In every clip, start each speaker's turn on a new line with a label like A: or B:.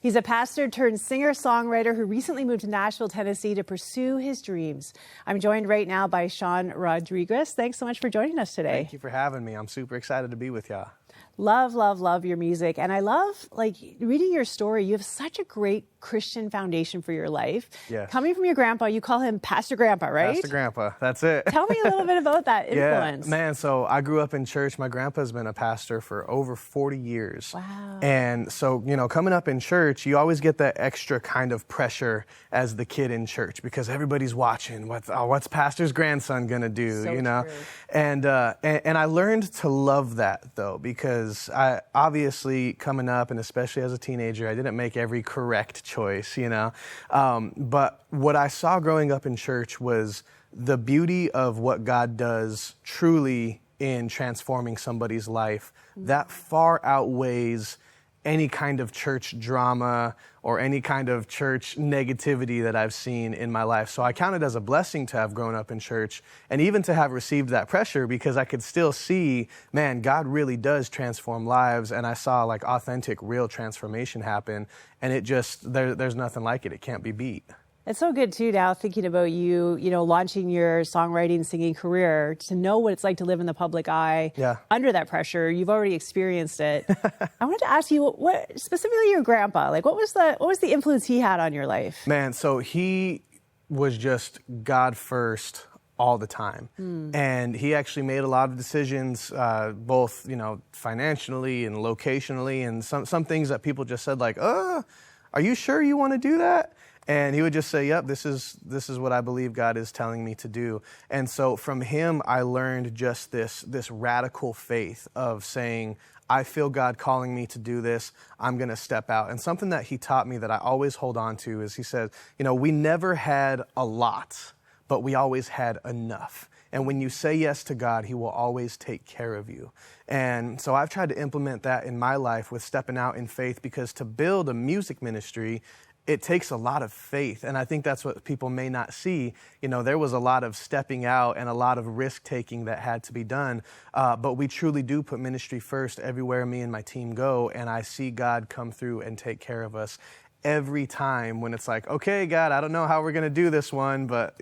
A: He's a pastor turned singer-songwriter who recently moved to Nashville, Tennessee to pursue his dreams. I'm joined right now by Sean Rodriguez. Thanks so much for joining us today.
B: Thank you for having me. I'm super excited to be with y'all.
A: Love, love, love your music. And I love, reading your story. You have such a great Christian foundation for your life.
B: Yes.
A: Coming from your grandpa, you call him Pastor Grandpa, right?
B: Pastor Grandpa, that's it.
A: Tell me a little bit about that influence.
B: Yeah, man, so I grew up in church. My grandpa's been a pastor for over 40 years.
A: Wow.
B: And so, coming up in church, you always get that extra kind of pressure as the kid in church because everybody's watching. What's pastor's grandson gonna do,
A: True.
B: And I learned to love that, though, because I obviously coming up, and especially as a teenager, I didn't make every correct choice, But what I saw growing up in church was the beauty of what God does truly in transforming somebody's life. That far outweighs any kind of church drama or any kind of church negativity that I've seen in my life. So I count it as a blessing to have grown up in church and even to have received that pressure because I could still see, man, God really does transform lives. And I saw authentic, real transformation happen. And it just, there's nothing like it. It can't be beat.
A: It's so good, too, now thinking about you, launching your songwriting, singing career, to know what it's like to live in the public eye under that pressure. You've already experienced it. I wanted to ask you, what specifically your grandpa, what was the influence he had on your life?
B: Man, so he was just God first all the time. And he actually made a lot of decisions, both, financially and locationally, and some things that people just said are you sure you want to do that? And he would just say, yep, this is what I believe God is telling me to do. And so from him, I learned just this radical faith of saying, I feel God calling me to do this. I'm going to step out. And something that he taught me that I always hold on to is he said, we never had a lot, but we always had enough. And when you say yes to God, he will always take care of you. And so I've tried to implement that in my life with stepping out in faith, because to build a music ministry, it takes a lot of faith, and I think that's what people may not see. There was a lot of stepping out and a lot of risk-taking that had to be done, but we truly do put ministry first everywhere me and my team go, and I see God come through and take care of us every time when it's like, okay, God, I don't know how we're going to do this one, but,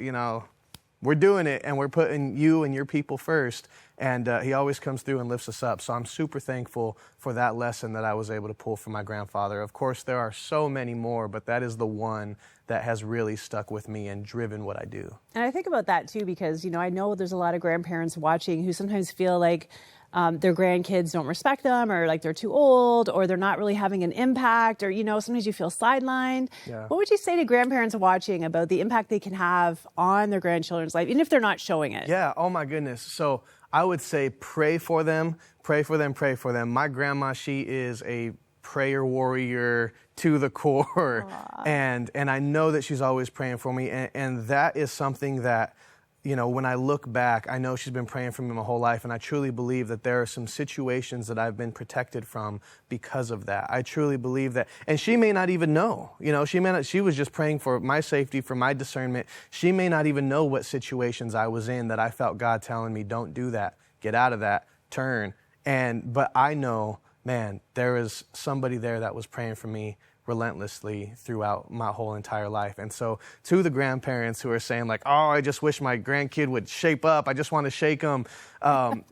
B: we're doing it, and we're putting you and your people first, and he always comes through and lifts us up. So I'm super thankful for that lesson that I was able to pull from my grandfather. Of course, there are so many more, but that is the one that has really stuck with me and driven what I do.
A: And I think about that, too, because, I know there's a lot of grandparents watching who sometimes feel like their grandkids don't respect them, or they're too old, or they're not really having an impact, or, sometimes you feel sidelined.
B: Yeah.
A: What would you say to grandparents watching about the impact they can have on their grandchildren's life, even if they're not showing it?
B: Yeah, oh my goodness. So I would say pray for them, pray for them, pray for them. My grandma, she is a prayer warrior to the core. And I know that she's always praying for me. And that is something that, when I look back, I know she's been praying for me my whole life, and I truly believe that there are some situations that I've been protected from because of that. I truly believe that. And she may not even know. She was just praying for my safety, for my discernment. She may not even know what situations I was in that I felt God telling me, don't do that, get out of that, turn. But I know, man, there is somebody there that was praying for me relentlessly throughout my whole entire life. And so to the grandparents who are saying I just wish my grandkid would shape up, I just want to shake them,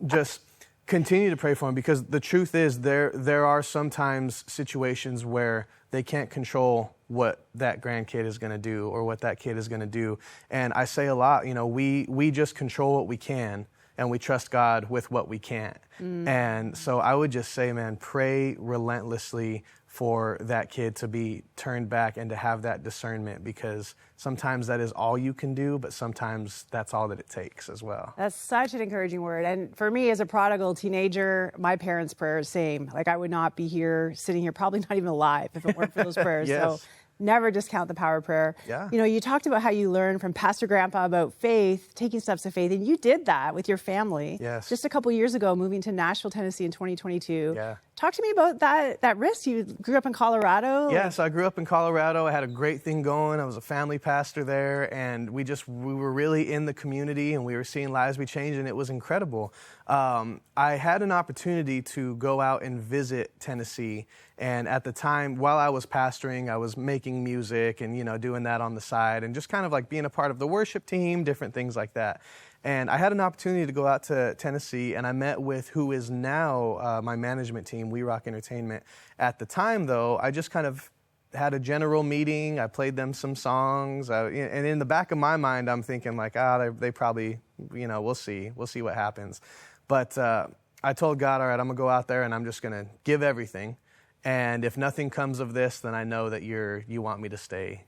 B: just continue to pray for them, because the truth is there are sometimes situations where they can't control what that grandkid is going to do or what that kid is going to do. And I say a lot, we just control what we can, and we trust God with what we can't. And so I would just say, man, pray relentlessly for that kid to be turned back and to have that discernment, because sometimes that is all you can do, but sometimes that's all that it takes as well.
A: That's such an encouraging word. And for me, as a prodigal teenager, my parents' prayers, same. I would not be here, sitting here, probably not even alive if it weren't for those prayers.
B: Yes.
A: So never discount the power of prayer.
B: Yeah.
A: You talked about how you learned from Pastor Grandpa about faith, taking steps of faith, and you did that with your family.
B: Yes.
A: Just a couple years ago, moving to Nashville, Tennessee in 2022.
B: Yeah.
A: Talk to me about that risk. You grew up in Colorado.
B: Yes, I grew up in Colorado. I had a great thing going. I was a family pastor there, and we were really in the community, and we were seeing lives be changed, and it was incredible. I had an opportunity to go out and visit Tennessee, And at the time, while I was pastoring, I was making music and, doing that on the side and just kind of like being a part of the worship team, different things like that. And I had an opportunity to go out to Tennessee, and I met with who is now my management team, We Rock Entertainment. At the time, though, I just kind of had a general meeting. I played them some songs. And in the back of my mind, I'm thinking like, they probably, we'll see what happens. But I told God, all right, I'm going to go out there and I'm just going to give everything. And if nothing comes of this, then I know that you want me to stay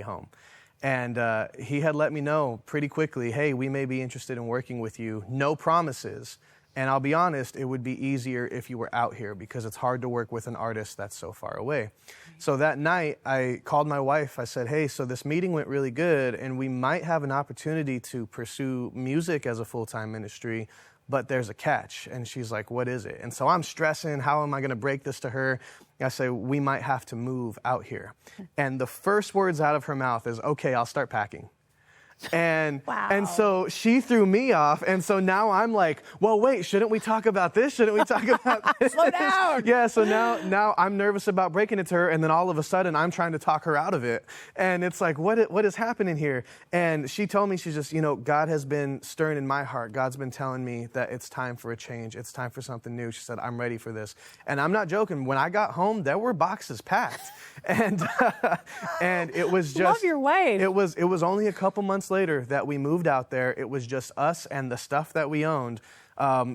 B: home. And he had let me know pretty quickly, hey, we may be interested in working with you. No promises. And I'll be honest, it would be easier if you were out here because it's hard to work with an artist that's so far away. So that night, I called my wife. I said, hey, so this meeting went really good, and we might have an opportunity to pursue music as a full-time ministry, but there's a catch. And she's like, what is it? And so I'm stressing, how am I going to break this to her? I say, we might have to move out here. And the first words out of her mouth is, okay, I'll start packing. And
A: wow.
B: And so she threw me off, and so now I'm like, well, wait, shouldn't we talk about this? Shouldn't we talk about this?
A: Slow down.
B: Yeah, so now I'm nervous about breaking it to her, and then all of a sudden I'm trying to talk her out of it. And it's like, what is happening here? And she told me, she's just, God has been stirring in my heart. God's been telling me that it's time for a change. It's time for something new. She said, I'm ready for this. And I'm not joking. When I got home, there were boxes packed. And it was just...
A: Love your wife.
B: It was only a couple months later that we moved out there. It was just us and the stuff that we owned.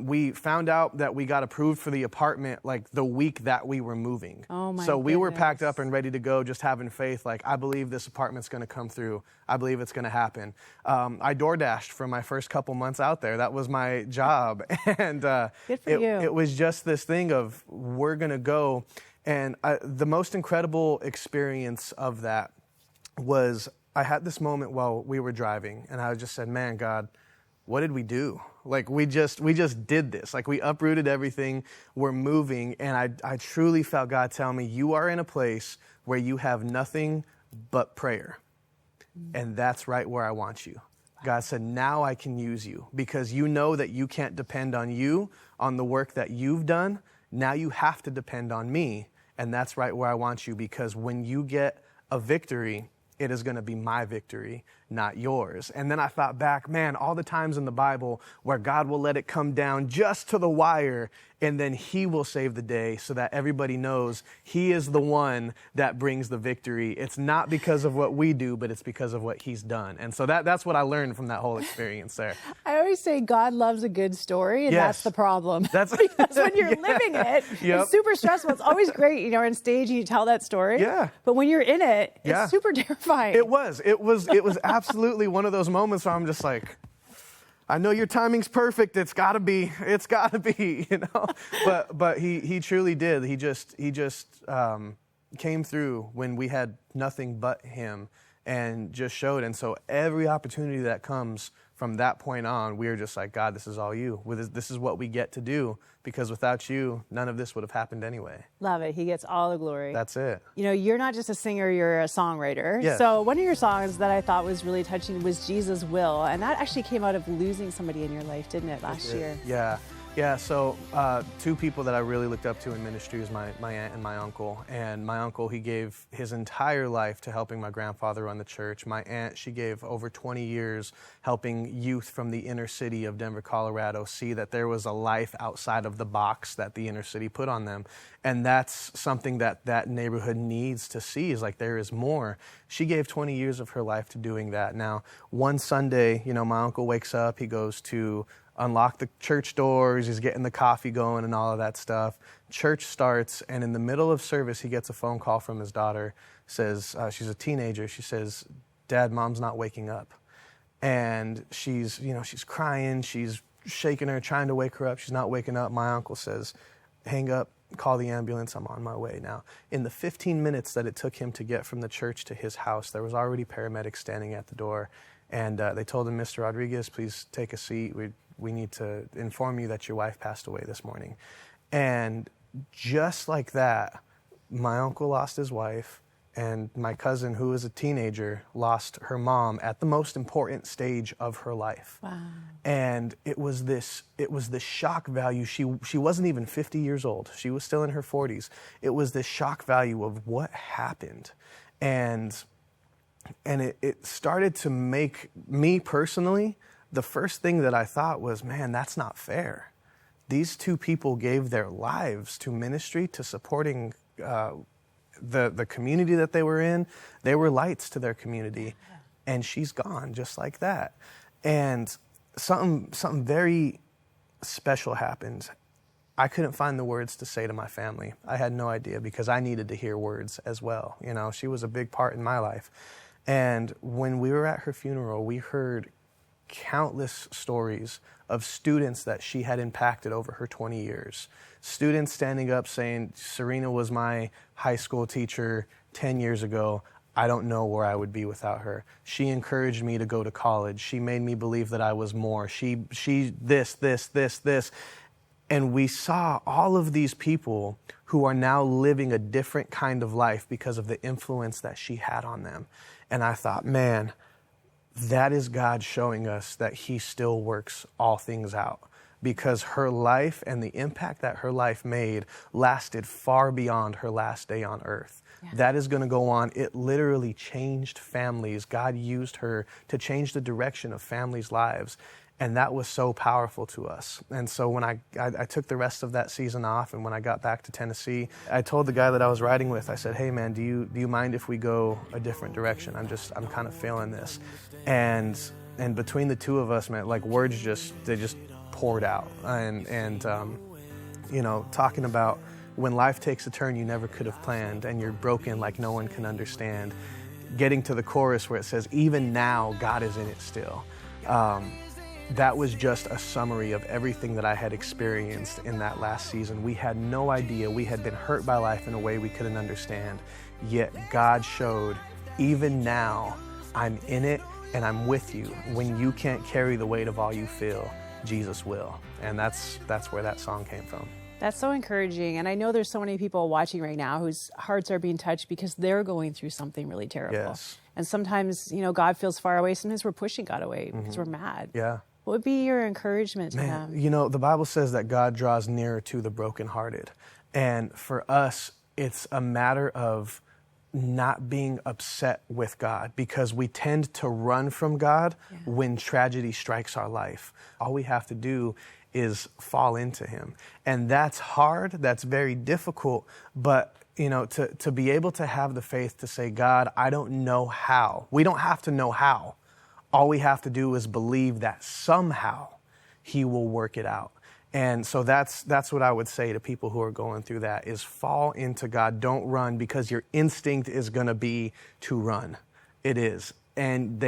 B: We found out that we got approved for the apartment like the week that we were moving.
A: Oh my
B: So we were
A: goodness.
B: packed up and ready to go, just having faith. Like, I believe this apartment's going to come through. I believe it's going to happen. I DoorDashed for my first couple months out there. That was my job. And
A: Good for you.
B: It was just this thing of, we're going to go. And the most incredible experience of that was I had this moment while we were driving, and I just said, man, God, what did we do? Like, we just did this. Like, we uprooted everything. We're moving. And I truly felt God tell me, you are in a place where you have nothing but prayer. And that's right where I want you. God said, now I can use you because you know that you can't depend on you, on the work that you've done. Now you have to depend on me. And that's right where I want you, because when you get a victory, it is going to be my victory, not yours. And then I thought back, man, all the times in the Bible where God will let it come down just to the wire, and then he will save the day so that everybody knows he is the one that brings the victory. It's not because of what we do, but it's because of what he's done. And so that's what I learned from that whole experience there.
A: I always say God loves a good story, and
B: Yes.
A: that's the problem.
B: That's
A: because when you're living it,
B: Yep.
A: it's super stressful. It's always great, on stage you tell that story.
B: Yeah.
A: But when you're in it, it's
B: Yeah.
A: super terrifying.
B: It was absolutely one of those moments where I'm just like, I know your timing's perfect. It's gotta be, But he truly did. He just came through when we had nothing but him, and just showed. And so every opportunity that comes from that point on, we are just like, God, this is all you. This is what we get to do, because without you, none of this would have happened anyway.
A: Love it. He gets all the glory.
B: That's it.
A: You're not just a singer, you're a songwriter.
B: Yes.
A: So one of your songs that I thought was really touching was Jesus Will. And that actually came out of losing somebody in your life, didn't it, last year?
B: Yeah, so two people that I really looked up to in ministry is my aunt and my uncle. And my uncle, he gave his entire life to helping my grandfather run the church. My aunt, she gave over 20 years helping youth from the inner city of Denver, Colorado, see that there was a life outside of the box that the inner city put on them. And that's something that neighborhood needs to see, is like, there is more. She gave 20 years of her life to doing that. Now, one Sunday, my uncle wakes up, he goes to unlock the church doors, he's getting the coffee going and all of that stuff. Church starts, and in the middle of service, he gets a phone call from his daughter. Says, she's a teenager. She says, Dad, Mom's not waking up. And she's crying, she's shaking her, trying to wake her up. She's not waking up. My uncle says, hang up, call the ambulance, I'm on my way. Now, in the 15 minutes that it took him to get from the church to his house, there was already paramedics standing at the door. And they told him, Mr. Rodriguez, please take a seat. We need to inform you that your wife passed away this morning. And just like that, my uncle lost his wife, And my cousin, who was a teenager, lost her mom at the most important stage of her life.
A: Wow.
B: And it was this shock value. She wasn't even 50 years old. She was still in her 40s. It was this shock value of what happened. And it started to make me personally, the first thing that I thought was, man, that's not fair. These two people gave their lives to ministry, to supporting the community that they were in. They were lights to their community, and she's gone just like that. And something very special happened. I couldn't find the words to say to my family. I had no idea, because I needed to hear words as well. You know, she was a big part in my life. And when we were at her funeral, we heard countless stories of students that she had impacted over her 20 years. Students standing up saying, Serena was my high school teacher 10 years ago. I don't know where I would be without her. She encouraged me to go to college. She made me believe that I was more. She this. And we saw all of these people who are now living a different kind of life because of the influence that she had on them. And I thought, man, that is God showing us that he still works all things out, because her life and the impact that her life made lasted far beyond her last day on earth. Yeah. That is going to go on. It literally changed families. God used her to change the direction of families' lives. And that was so powerful to us. And so when I took the rest of that season off, and when I got back to Tennessee, I told the guy that I was riding with, I said, hey man, do you mind if we go a different direction? I'm kind of feeling this. And between the two of us, man, like words just poured out. And you know, talking about when life takes a turn you never could have planned, and you're broken like no one can understand. Getting to the chorus where it says, even now God is in it still. That was just a summary of everything that I had experienced in that last season. We had no idea. We had been hurt by life in a way we couldn't understand. Yet God showed, even now, I'm in it and I'm with you. When you can't carry the weight of all you feel, Jesus will. And that's where that song came from.
A: That's so encouraging. And I know there's so many people watching right now whose hearts are being touched because they're going through something really terrible.
B: Yes.
A: And sometimes, you know, God feels far away. Sometimes we're pushing God away because we're mad.
B: Yeah.
A: What would be your encouragement to them?
B: You know, the Bible says that God draws nearer to the brokenhearted. And for us, it's a matter of not being upset with God, because we tend to run from God when tragedy strikes our life. All we have to do is fall into him. And that's hard, that's very difficult, but you know, to be able to have the faith to say, God, I don't know how. We don't have to know how. All we have to do is believe that somehow he will work it out. And so that's what I would say to people who are going through that, is fall into God. Don't run, because your instinct is going to be to run. It is. And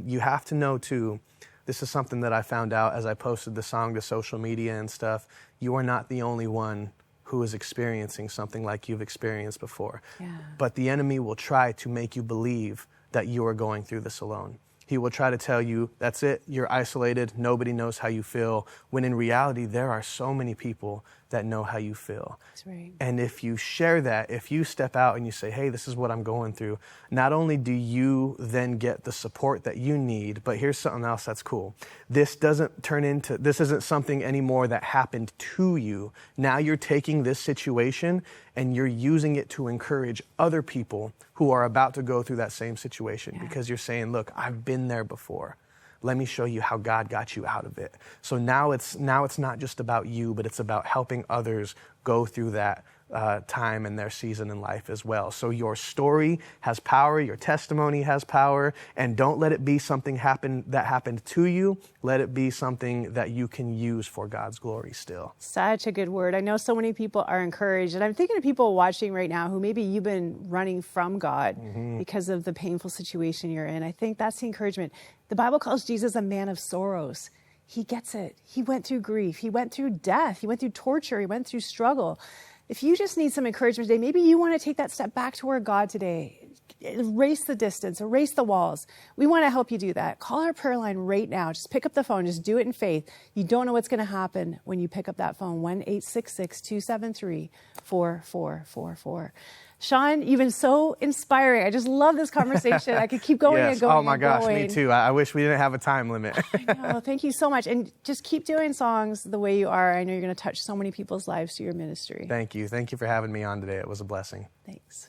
B: you have to know too, this is something that I found out as I posted the song to social media and stuff. You are not the only one who is experiencing something like you've experienced before. Yeah. But the enemy will try to make you believe that you are going through this alone. He will try to tell you, that's it, you're isolated, nobody knows how you feel, when in reality, there are so many people that know how you feel.
A: That's right.
B: And if you share that, if you step out and you say, hey, this is what I'm going through, not only do you then get the support that you need, but here's something else that's cool. This isn't something anymore that happened to you. Now you're taking this situation and you're using it to encourage other people who are about to go through that same situation, because you're saying, look, I've been there before. Let me show you how God got you out of it. So now it's not just about you, but it's about helping others go through that time in their season in life as well. So your story has power, your testimony has power, and don't let it be something that happened to you. Let it be something that you can use for God's glory still.
A: Such a good word. I know so many people are encouraged, and I'm thinking of people watching right now who maybe you've been running from God because of the painful situation you're in. I think that's the encouragement. The Bible calls Jesus a man of sorrows. He gets it. He went through grief. He went through death. He went through torture. He went through struggle. If you just need some encouragement today, maybe you want to take that step back toward God today. Erase the distance, erase the walls. We want to help you do that. Call our prayer line right now. Just pick up the phone. Just do it in faith. You don't know what's going to happen when you pick up that phone. 1-866-273-4444. Sean, you've been so inspiring. I just love this conversation. I could keep going and going.
B: Oh my gosh, me too. I wish we didn't have a time limit.
A: I know. Thank you so much. And just keep doing songs the way you are. I know you're going to touch so many people's lives through your ministry.
B: Thank you. Thank you for having me on today. It was a blessing.
A: Thanks.